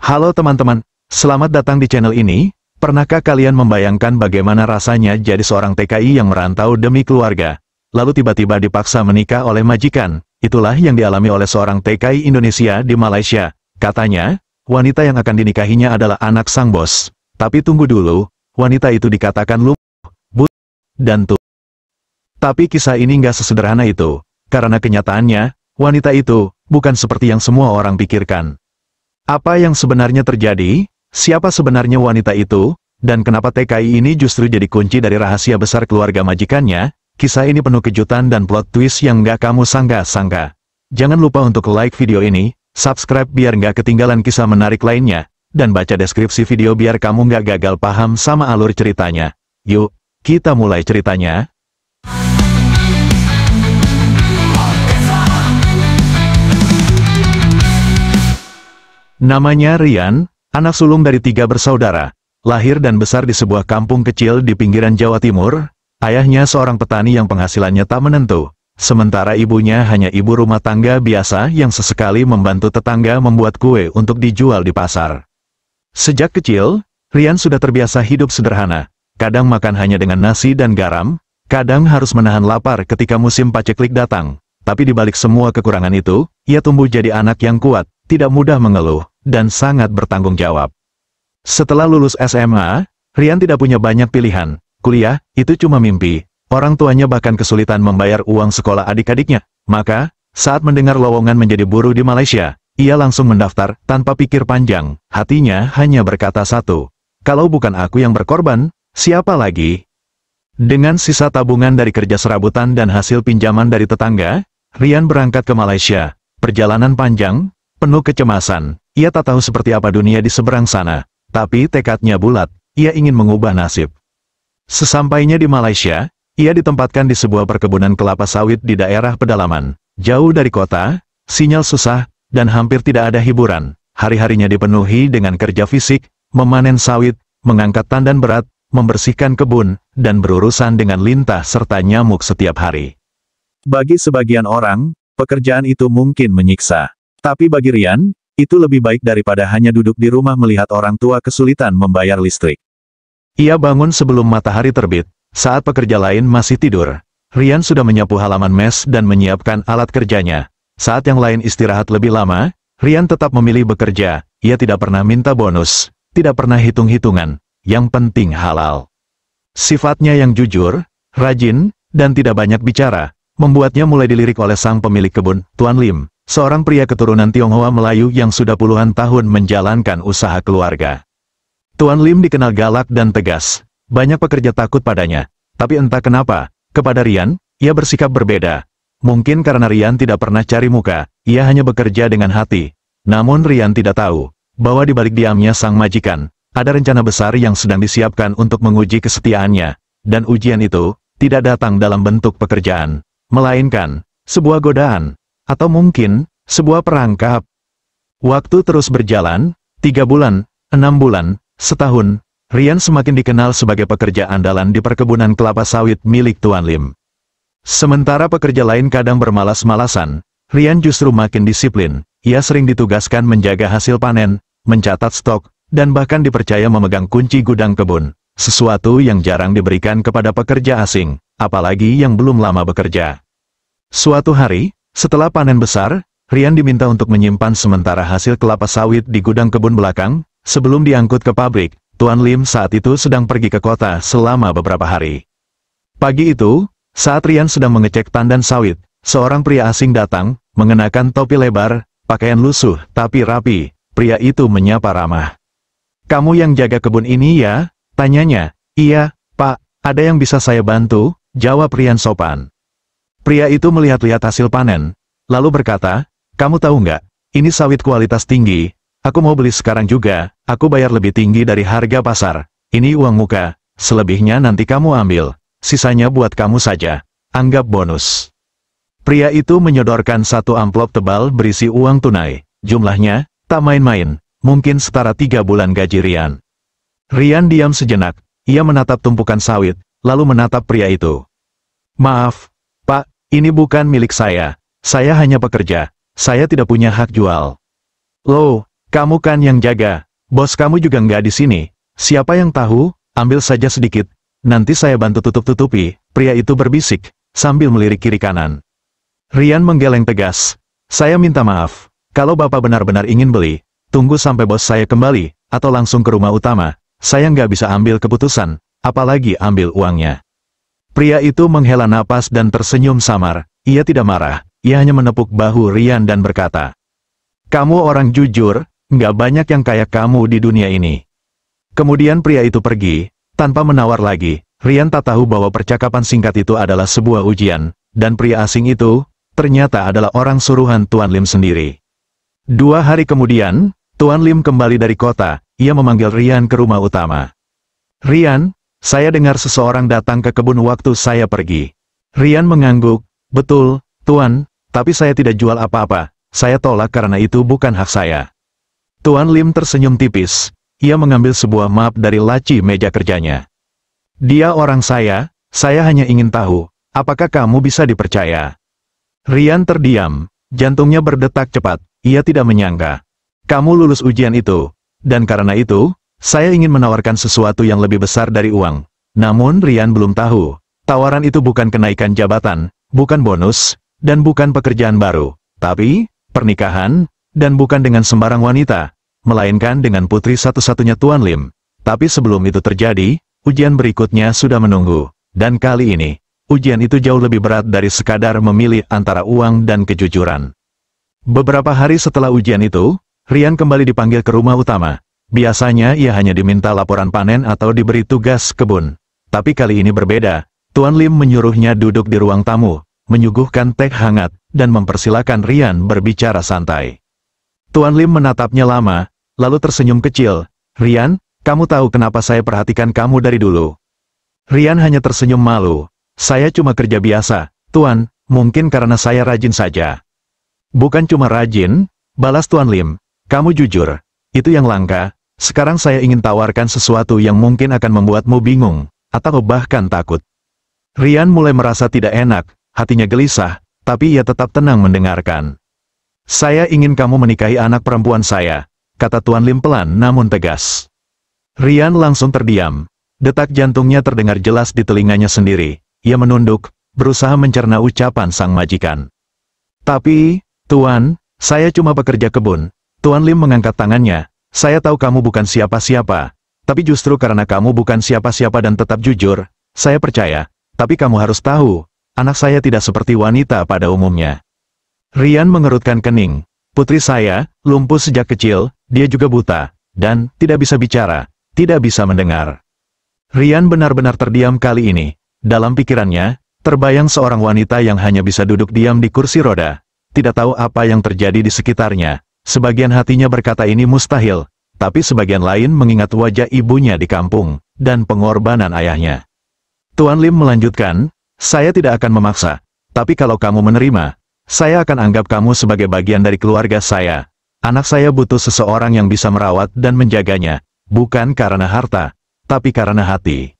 Halo teman-teman, selamat datang di channel ini. Pernahkah kalian membayangkan bagaimana rasanya jadi seorang TKI yang merantau demi keluarga, lalu tiba-tiba dipaksa menikah oleh majikan? Itulah yang dialami oleh seorang TKI Indonesia di Malaysia. Katanya, wanita yang akan dinikahinya adalah anak sang bos. Tapi tunggu dulu, wanita itu dikatakan lumpuh, buta, dan tua. Tapi kisah ini nggak sesederhana itu, karena kenyataannya, wanita itu bukan seperti yang semua orang pikirkan. Apa yang sebenarnya terjadi? Siapa sebenarnya wanita itu? Dan kenapa TKI ini justru jadi kunci dari rahasia besar keluarga majikannya? Kisah ini penuh kejutan dan plot twist yang nggak kamu sangka-sangka. Jangan lupa untuk like video ini, subscribe biar nggak ketinggalan kisah menarik lainnya, dan baca deskripsi video biar kamu nggak gagal paham sama alur ceritanya. Yuk, kita mulai ceritanya. Namanya Rian, anak sulung dari 3 bersaudara, lahir dan besar di sebuah kampung kecil di pinggiran Jawa Timur. Ayahnya seorang petani yang penghasilannya tak menentu, sementara ibunya hanya ibu rumah tangga biasa yang sesekali membantu tetangga membuat kue untuk dijual di pasar. Sejak kecil, Rian sudah terbiasa hidup sederhana, kadang makan hanya dengan nasi dan garam, kadang harus menahan lapar ketika musim paceklik datang. Tapi di balik semua kekurangan itu, ia tumbuh jadi anak yang kuat, tidak mudah mengeluh, dan sangat bertanggung jawab. Setelah lulus SMA, Rian tidak punya banyak pilihan. Kuliah, itu cuma mimpi. Orang tuanya bahkan kesulitan membayar uang sekolah adik-adiknya. Maka, saat mendengar lowongan menjadi buruh di Malaysia, ia langsung mendaftar, tanpa pikir panjang. Hatinya hanya berkata satu, kalau bukan aku yang berkorban, siapa lagi? Dengan sisa tabungan dari kerja serabutan dan hasil pinjaman dari tetangga, Rian berangkat ke Malaysia. Perjalanan panjang, penuh kecemasan, ia tak tahu seperti apa dunia di seberang sana. Tapi tekadnya bulat, ia ingin mengubah nasib. Sesampainya di Malaysia, ia ditempatkan di sebuah perkebunan kelapa sawit di daerah pedalaman. Jauh dari kota, sinyal susah, dan hampir tidak ada hiburan. Hari-harinya dipenuhi dengan kerja fisik, memanen sawit, mengangkat tandan berat, membersihkan kebun, dan berurusan dengan lintah serta nyamuk setiap hari. Bagi sebagian orang, pekerjaan itu mungkin menyiksa. Tapi bagi Rian, itu lebih baik daripada hanya duduk di rumah melihat orang tua kesulitan membayar listrik. Ia bangun sebelum matahari terbit, saat pekerja lain masih tidur. Rian sudah menyapu halaman mes dan menyiapkan alat kerjanya. Saat yang lain istirahat lebih lama, Rian tetap memilih bekerja. Ia tidak pernah minta bonus, tidak pernah hitung-hitungan, yang penting halal. Sifatnya yang jujur, rajin, dan tidak banyak bicara, membuatnya mulai dilirik oleh sang pemilik kebun, Tuan Lim. Seorang pria keturunan Tionghoa Melayu yang sudah puluhan tahun menjalankan usaha keluarga. Tuan Lim dikenal galak dan tegas. Banyak pekerja takut padanya. Tapi entah kenapa, kepada Rian, ia bersikap berbeda. Mungkin karena Rian tidak pernah cari muka, ia hanya bekerja dengan hati. Namun Rian tidak tahu, bahwa di balik diamnya sang majikan, ada rencana besar yang sedang disiapkan untuk menguji kesetiaannya. Dan ujian itu, tidak datang dalam bentuk pekerjaan, melainkan sebuah godaan. Atau mungkin, sebuah perangkap. Waktu terus berjalan, 3 bulan, 6 bulan, setahun, Rian semakin dikenal sebagai pekerja andalan di perkebunan kelapa sawit milik Tuan Lim. Sementara pekerja lain kadang bermalas-malasan, Rian justru makin disiplin. Ia sering ditugaskan menjaga hasil panen, mencatat stok, dan bahkan dipercaya memegang kunci gudang kebun. Sesuatu yang jarang diberikan kepada pekerja asing, apalagi yang belum lama bekerja. Suatu hari, setelah panen besar, Rian diminta untuk menyimpan sementara hasil kelapa sawit di gudang kebun belakang, sebelum diangkut ke pabrik. Tuan Lim saat itu sedang pergi ke kota selama beberapa hari. Pagi itu, saat Rian sedang mengecek tandan sawit, seorang pria asing datang, mengenakan topi lebar, pakaian lusuh tapi rapi. Pria itu menyapa ramah. "Kamu yang jaga kebun ini ya?" tanyanya. "Iya, Pak, ada yang bisa saya bantu?" jawab Rian sopan. Pria itu melihat-lihat hasil panen, lalu berkata, "Kamu tahu nggak, ini sawit kualitas tinggi, aku mau beli sekarang juga, aku bayar lebih tinggi dari harga pasar. Ini uang muka, selebihnya nanti kamu ambil, sisanya buat kamu saja, anggap bonus." Pria itu menyodorkan satu amplop tebal berisi uang tunai, jumlahnya, tak main-main, mungkin setara 3 bulan gaji Rian. Rian diam sejenak, ia menatap tumpukan sawit, lalu menatap pria itu. "Maaf, Pak, ini bukan milik saya hanya pekerja, saya tidak punya hak jual." "Loh, Kamu kan yang jaga. Bos kamu juga nggak di sini. Siapa yang tahu, ambil saja sedikit. Nanti saya bantu tutup-tutupi, pria itu berbisik, sambil melirik kiri kanan. Rian menggeleng tegas. Saya minta maaf. Kalau Bapak benar-benar ingin beli, tunggu sampai bos saya kembali, atau langsung ke rumah utama. Saya nggak bisa ambil keputusan, apalagi ambil uangnya. Pria itu menghela napas dan tersenyum samar. Ia tidak marah, ia hanya menepuk bahu Rian dan berkata, "Kamu orang jujur, nggak banyak yang kayak kamu di dunia ini." Kemudian pria itu pergi, tanpa menawar lagi. Rian tak tahu bahwa percakapan singkat itu adalah sebuah ujian, dan pria asing itu, ternyata adalah orang suruhan Tuan Lim sendiri. 2 hari kemudian, Tuan Lim kembali dari kota, ia memanggil Rian ke rumah utama. "Rian, saya dengar seseorang datang ke kebun waktu saya pergi." Rian mengangguk, "Betul, Tuan, tapi saya tidak jual apa-apa, saya tolak karena itu bukan hak saya." Tuan Lim tersenyum tipis, ia mengambil sebuah map dari laci meja kerjanya. "Dia orang saya hanya ingin tahu, apakah kamu bisa dipercaya?" Rian terdiam, jantungnya berdetak cepat, ia tidak menyangka. "Kamu lulus ujian itu, dan karena itu, saya ingin menawarkan sesuatu yang lebih besar dari uang." Namun Rian belum tahu, tawaran itu bukan kenaikan jabatan, bukan bonus, dan bukan pekerjaan baru, tapi pernikahan, dan bukan dengan sembarang wanita, melainkan dengan putri satu-satunya Tuan Lim. Tapi sebelum itu terjadi, ujian berikutnya sudah menunggu, dan kali ini, ujian itu jauh lebih berat dari sekadar memilih antara uang dan kejujuran. Beberapa hari setelah ujian itu, Rian kembali dipanggil ke rumah utama. Biasanya ia hanya diminta laporan panen atau diberi tugas kebun. Tapi kali ini berbeda, Tuan Lim menyuruhnya duduk di ruang tamu, menyuguhkan teh hangat, dan mempersilakan Rian berbicara santai. Tuan Lim menatapnya lama, lalu tersenyum kecil. "Rian, kamu tahu kenapa saya perhatikan kamu dari dulu?" Rian hanya tersenyum malu. "Saya cuma kerja biasa, Tuan, mungkin karena saya rajin saja." "Bukan cuma rajin," balas Tuan Lim. "Kamu jujur. Itu yang langka. Sekarang saya ingin tawarkan sesuatu yang mungkin akan membuatmu bingung, atau bahkan takut." Rian mulai merasa tidak enak, hatinya gelisah, tapi ia tetap tenang mendengarkan. "Saya ingin kamu menikahi anak perempuan saya," kata Tuan Lim pelan namun tegas. Rian langsung terdiam. Detak jantungnya terdengar jelas di telinganya sendiri. Ia menunduk, berusaha mencerna ucapan sang majikan. "Tapi, Tuan, saya cuma pekerja kebun." Tuan Lim mengangkat tangannya. "Saya tahu kamu bukan siapa-siapa. Tapi justru karena kamu bukan siapa-siapa dan tetap jujur, saya percaya. Tapi kamu harus tahu, anak saya tidak seperti wanita pada umumnya." Rian mengerutkan kening. "Putri saya, lumpuh sejak kecil, dia juga buta, dan tidak bisa bicara, tidak bisa mendengar." Rian benar-benar terdiam kali ini. Dalam pikirannya, terbayang seorang wanita yang hanya bisa duduk diam di kursi roda, tidak tahu apa yang terjadi di sekitarnya. Sebagian hatinya berkata ini mustahil, tapi sebagian lain mengingat wajah ibunya di kampung, dan pengorbanan ayahnya. Tuan Lim melanjutkan, "Saya tidak akan memaksa, tapi kalau kamu menerima, saya akan anggap kamu sebagai bagian dari keluarga saya. Anak saya butuh seseorang yang bisa merawat dan menjaganya, bukan karena harta, tapi karena hati."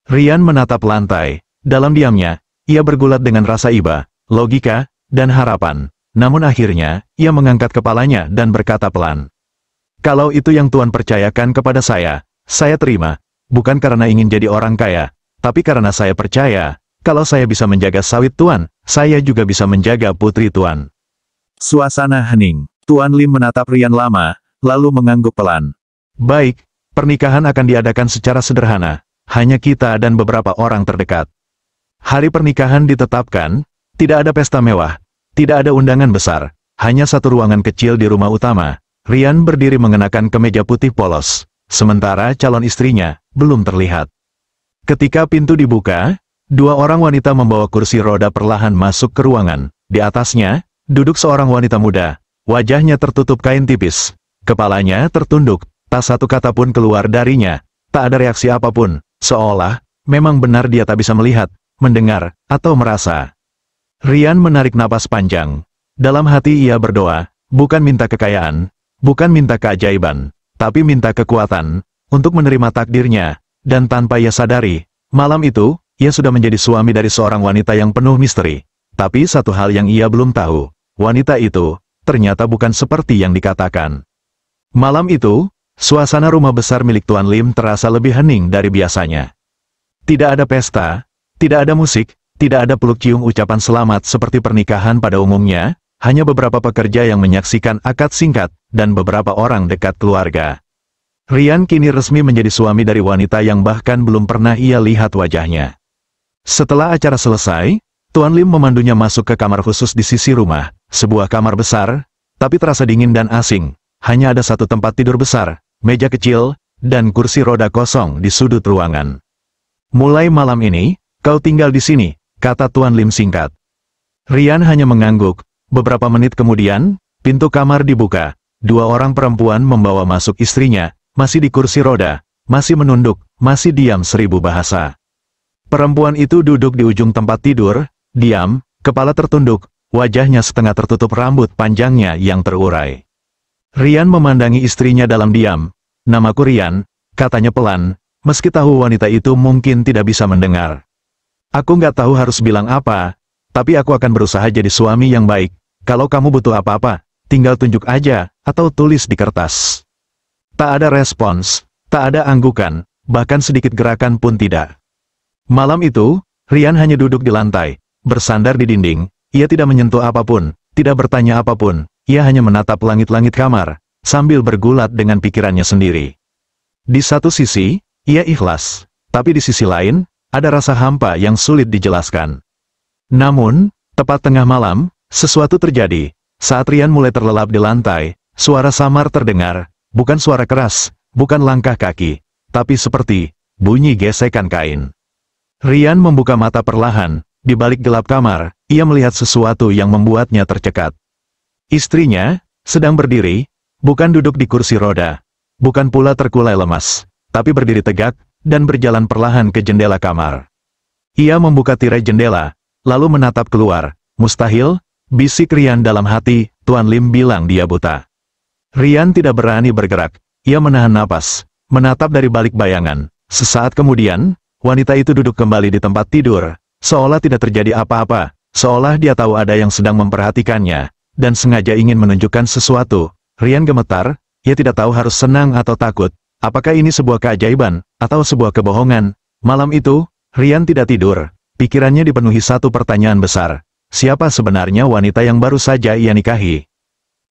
Rian menatap lantai. Dalam diamnya, ia bergulat dengan rasa iba, logika, dan harapan. Namun akhirnya, ia mengangkat kepalanya dan berkata pelan, "Kalau itu yang Tuan percayakan kepada saya terima, bukan karena ingin jadi orang kaya, tapi karena saya percaya, kalau saya bisa menjaga sawit Tuan, saya juga bisa menjaga putri Tuan." Suasana hening. Tuan Lim menatap Rian lama, lalu mengangguk pelan. "Baik, pernikahan akan diadakan secara sederhana, hanya kita dan beberapa orang terdekat." Hari pernikahan ditetapkan, tidak ada pesta mewah, tidak ada undangan besar, hanya satu ruangan kecil di rumah utama. Rian berdiri mengenakan kemeja putih polos, sementara calon istrinya belum terlihat. Ketika pintu dibuka, 2 orang wanita membawa kursi roda perlahan masuk ke ruangan. Di atasnya, duduk seorang wanita muda, wajahnya tertutup kain tipis, kepalanya tertunduk, tak satu kata pun keluar darinya, tak ada reaksi apapun, seolah memang benar dia tak bisa melihat, mendengar, atau merasa. Rian menarik napas panjang. Dalam hati ia berdoa, bukan minta kekayaan, bukan minta keajaiban, tapi minta kekuatan, untuk menerima takdirnya, dan tanpa ia sadari, malam itu, ia sudah menjadi suami dari seorang wanita yang penuh misteri. Tapi satu hal yang ia belum tahu, wanita itu, ternyata bukan seperti yang dikatakan. Malam itu, suasana rumah besar milik Tuan Lim terasa lebih hening dari biasanya. Tidak ada pesta, tidak ada musik, tidak ada peluk cium ucapan selamat seperti pernikahan pada umumnya, hanya beberapa pekerja yang menyaksikan akad singkat, dan beberapa orang dekat keluarga. Rian kini resmi menjadi suami dari wanita yang bahkan belum pernah ia lihat wajahnya. Setelah acara selesai, Tuan Lim memandunya masuk ke kamar khusus di sisi rumah, sebuah kamar besar, tapi terasa dingin dan asing. Hanya ada satu tempat tidur besar, meja kecil, dan kursi roda kosong di sudut ruangan. Mulai malam ini, kau tinggal di sini, kata Tuan Lim singkat. Rian hanya mengangguk. Beberapa menit kemudian, pintu kamar dibuka. Dua orang perempuan membawa masuk istrinya, masih di kursi roda, masih menunduk, masih diam 1000 bahasa. Perempuan itu duduk di ujung tempat tidur, diam, kepala tertunduk, wajahnya setengah tertutup rambut panjangnya yang terurai. Rian memandangi istrinya dalam diam. Namaku Rian, katanya pelan, meski tahu wanita itu mungkin tidak bisa mendengar. Aku nggak tahu harus bilang apa, tapi aku akan berusaha jadi suami yang baik. Kalau kamu butuh apa-apa, tinggal tunjuk aja, atau tulis di kertas. Tak ada respons, tak ada anggukan, bahkan sedikit gerakan pun tidak. Malam itu, Rian hanya duduk di lantai, bersandar di dinding, ia tidak menyentuh apapun, tidak bertanya apapun, ia hanya menatap langit-langit kamar, sambil bergulat dengan pikirannya sendiri. Di satu sisi, ia ikhlas, tapi di sisi lain, ada rasa hampa yang sulit dijelaskan. Namun, tepat tengah malam, sesuatu terjadi. Saat Rian mulai terlelap di lantai, suara samar terdengar, bukan suara keras, bukan langkah kaki, tapi seperti bunyi gesekan kain. Rian membuka mata perlahan, di balik gelap kamar, ia melihat sesuatu yang membuatnya tercekat. Istrinya sedang berdiri, bukan duduk di kursi roda, bukan pula terkulai lemas, tapi berdiri tegak, dan berjalan perlahan ke jendela kamar. Ia membuka tirai jendela, lalu menatap keluar. Mustahil, bisik Rian dalam hati, Tuan Lim bilang dia buta. Rian tidak berani bergerak, ia menahan napas, menatap dari balik bayangan. Sesaat kemudian, wanita itu duduk kembali di tempat tidur, seolah tidak terjadi apa-apa, seolah dia tahu ada yang sedang memperhatikannya, dan sengaja ingin menunjukkan sesuatu. Rian gemetar, ia tidak tahu harus senang atau takut, apakah ini sebuah keajaiban, atau sebuah kebohongan. Malam itu, Rian tidak tidur, pikirannya dipenuhi satu pertanyaan besar. Siapa sebenarnya wanita yang baru saja ia nikahi?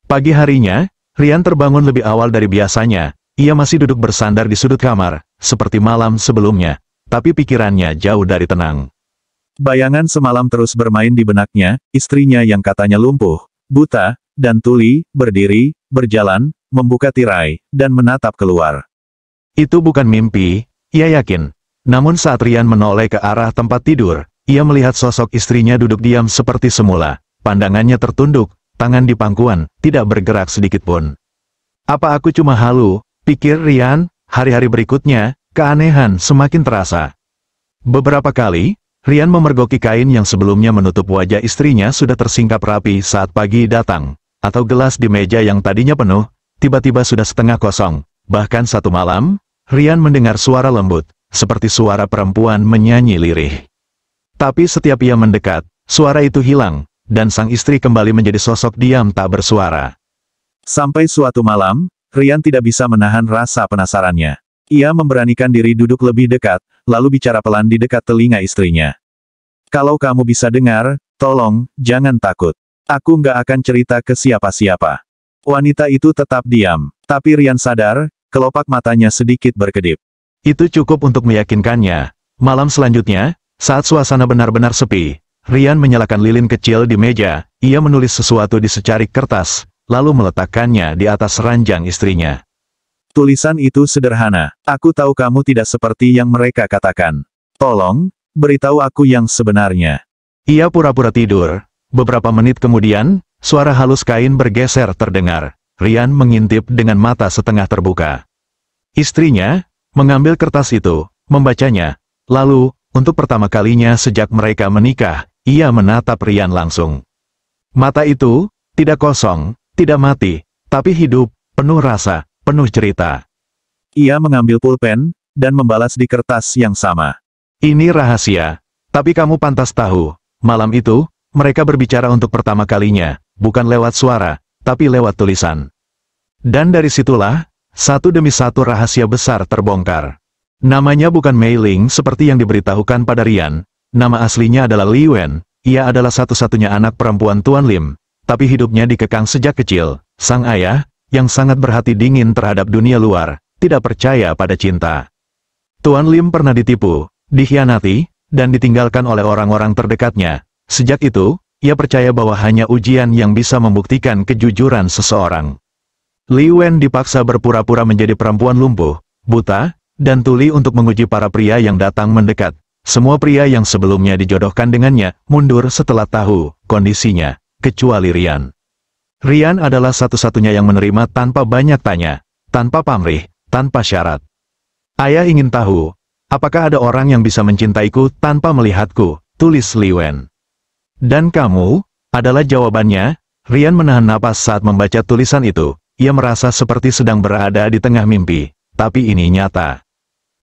Pagi harinya, Rian terbangun lebih awal dari biasanya, ia masih duduk bersandar di sudut kamar, seperti malam sebelumnya, tapi pikirannya jauh dari tenang. Bayangan semalam terus bermain di benaknya, istrinya yang katanya lumpuh, buta, dan tuli, berdiri, berjalan, membuka tirai, dan menatap keluar. Itu bukan mimpi, ia yakin. Namun saat Rian menoleh ke arah tempat tidur, ia melihat sosok istrinya duduk diam seperti semula, pandangannya tertunduk, tangan di pangkuan, tidak bergerak sedikitpun. Apa aku cuma halu, pikir Rian, hari-hari berikutnya, keanehan semakin terasa. Beberapa kali, Rian memergoki kain yang sebelumnya menutup wajah istrinya sudah tersingkap rapi saat pagi datang, atau gelas di meja yang tadinya penuh, tiba-tiba sudah setengah kosong. Bahkan satu malam, Rian mendengar suara lembut, seperti suara perempuan menyanyi lirih. Tapi setiap ia mendekat, suara itu hilang, dan sang istri kembali menjadi sosok diam tak bersuara. Sampai suatu malam, Rian tidak bisa menahan rasa penasarannya. Ia memberanikan diri duduk lebih dekat, lalu bicara pelan di dekat telinga istrinya. Kalau kamu bisa dengar, tolong, jangan takut. Aku nggak akan cerita ke siapa-siapa. Wanita itu tetap diam, tapi Rian sadar, kelopak matanya sedikit berkedip. Itu cukup untuk meyakinkannya. Malam selanjutnya, saat suasana benar-benar sepi, Rian menyalakan lilin kecil di meja, ia menulis sesuatu di secarik kertas, lalu meletakkannya di atas ranjang istrinya. Tulisan itu sederhana, aku tahu kamu tidak seperti yang mereka katakan. Tolong, beritahu aku yang sebenarnya. Ia pura-pura tidur. Beberapa menit kemudian, suara halus kain bergeser terdengar. Rian mengintip dengan mata setengah terbuka. Istrinya mengambil kertas itu, membacanya, lalu, untuk pertama kalinya sejak mereka menikah, ia menatap Rian langsung. Mata itu, tidak kosong, tidak mati, tapi hidup, penuh rasa, penuh cerita. Ia mengambil pulpen, dan membalas di kertas yang sama. Ini rahasia, tapi kamu pantas tahu. Malam itu, mereka berbicara untuk pertama kalinya, bukan lewat suara, tapi lewat tulisan. Dan dari situlah, satu demi satu rahasia besar terbongkar. Namanya bukan Mei Ling seperti yang diberitahukan pada Rian. Nama aslinya adalah Li Wen. Ia adalah satu-satunya anak perempuan Tuan Lim, tapi hidupnya dikekang sejak kecil. Sang ayah, yang sangat berhati dingin terhadap dunia luar, tidak percaya pada cinta. Tuan Lim pernah ditipu, dikhianati, dan ditinggalkan oleh orang-orang terdekatnya. Sejak itu, ia percaya bahwa hanya ujian yang bisa membuktikan kejujuran seseorang. Li Wen dipaksa berpura-pura menjadi perempuan lumpuh, buta, dan tuli untuk menguji para pria yang datang mendekat. Semua pria yang sebelumnya dijodohkan dengannya, mundur setelah tahu kondisinya, kecuali Rian. Rian adalah satu-satunya yang menerima tanpa banyak tanya, tanpa pamrih, tanpa syarat. Ayah ingin tahu, apakah ada orang yang bisa mencintaiku tanpa melihatku, tulis Li Wen. Dan kamu, adalah jawabannya. Rian menahan napas saat membaca tulisan itu. Ia merasa seperti sedang berada di tengah mimpi, tapi ini nyata.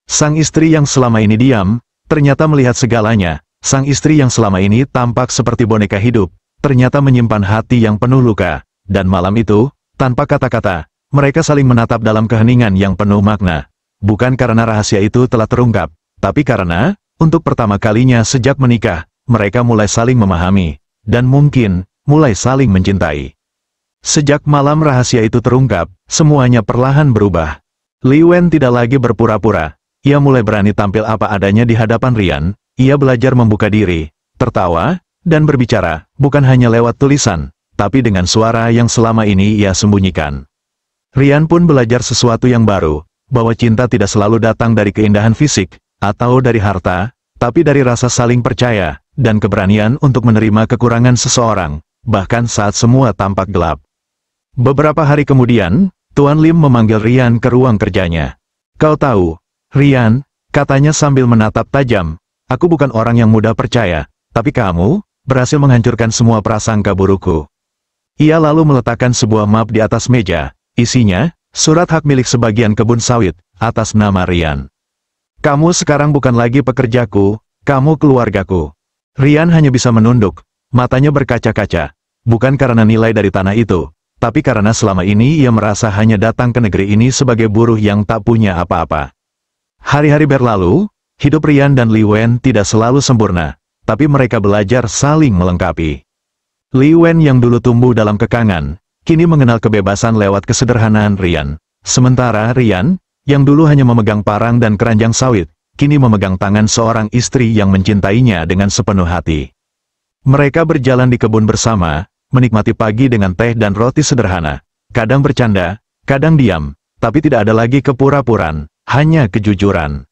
Sang istri yang selama ini diam, ternyata melihat segalanya. Sang istri yang selama ini tampak seperti boneka hidup, ternyata menyimpan hati yang penuh luka. Dan malam itu, tanpa kata-kata, mereka saling menatap dalam keheningan yang penuh makna. Bukan karena rahasia itu telah terungkap, tapi karena, untuk pertama kalinya sejak menikah, mereka mulai saling memahami, dan mungkin, mulai saling mencintai. Sejak malam rahasia itu terungkap, semuanya perlahan berubah. Li Wen tidak lagi berpura-pura, ia mulai berani tampil apa adanya di hadapan Rian. Ia belajar membuka diri, tertawa, dan berbicara, bukan hanya lewat tulisan, tapi dengan suara yang selama ini ia sembunyikan. Rian pun belajar sesuatu yang baru, bahwa cinta tidak selalu datang dari keindahan fisik, atau dari harta, tapi dari rasa saling percaya, dan keberanian untuk menerima kekurangan seseorang, bahkan saat semua tampak gelap. Beberapa hari kemudian, Tuan Lim memanggil Rian ke ruang kerjanya. Kau tahu, Rian, katanya sambil menatap tajam, aku bukan orang yang mudah percaya, tapi kamu, berhasil menghancurkan semua prasangka burukku. Ia lalu meletakkan sebuah map di atas meja, isinya, surat hak milik sebagian kebun sawit, atas nama Rian. Kamu sekarang bukan lagi pekerjaku, kamu keluargaku. Rian hanya bisa menunduk, matanya berkaca-kaca, bukan karena nilai dari tanah itu, tapi karena selama ini ia merasa hanya datang ke negeri ini sebagai buruh yang tak punya apa-apa. Hari-hari berlalu, hidup Rian dan Li Wen tidak selalu sempurna, tapi mereka belajar saling melengkapi. Li Wen yang dulu tumbuh dalam kekangan, kini mengenal kebebasan lewat kesederhanaan Rian. Sementara Rian, yang dulu hanya memegang parang dan keranjang sawit, kini memegang tangan seorang istri yang mencintainya dengan sepenuh hati. Mereka berjalan di kebun bersama, menikmati pagi dengan teh dan roti sederhana. Kadang bercanda, kadang diam, tapi tidak ada lagi kepura-puraan, hanya kejujuran.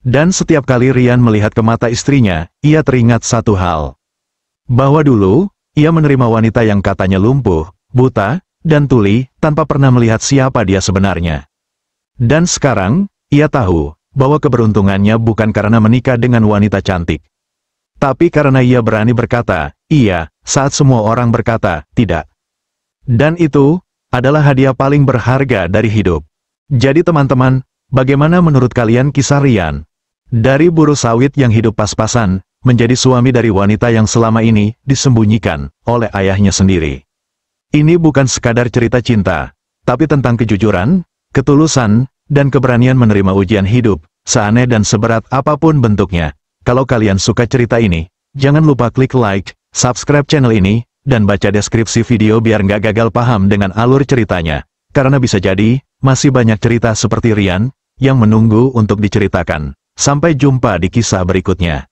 Dan setiap kali Rian melihat ke mata istrinya, ia teringat satu hal. Bahwa dulu, ia menerima wanita yang katanya lumpuh, buta, dan tuli, tanpa pernah melihat siapa dia sebenarnya. Dan sekarang, ia tahu, bahwa keberuntungannya bukan karena menikah dengan wanita cantik. Tapi karena ia berani berkata, iya, saat semua orang berkata, tidak. Dan itu, adalah hadiah paling berharga dari hidup. Jadi teman-teman, bagaimana menurut kalian kisah Rian? Dari buruh sawit yang hidup pas-pasan, menjadi suami dari wanita yang selama ini disembunyikan oleh ayahnya sendiri. Ini bukan sekadar cerita cinta, tapi tentang kejujuran, ketulusan, dan keberanian menerima ujian hidup, seaneh dan seberat apapun bentuknya. Kalau kalian suka cerita ini, jangan lupa klik like, subscribe channel ini, dan baca deskripsi video biar nggak gagal paham dengan alur ceritanya. Karena bisa jadi, masih banyak cerita seperti Rian, yang menunggu untuk diceritakan. Sampai jumpa di kisah berikutnya.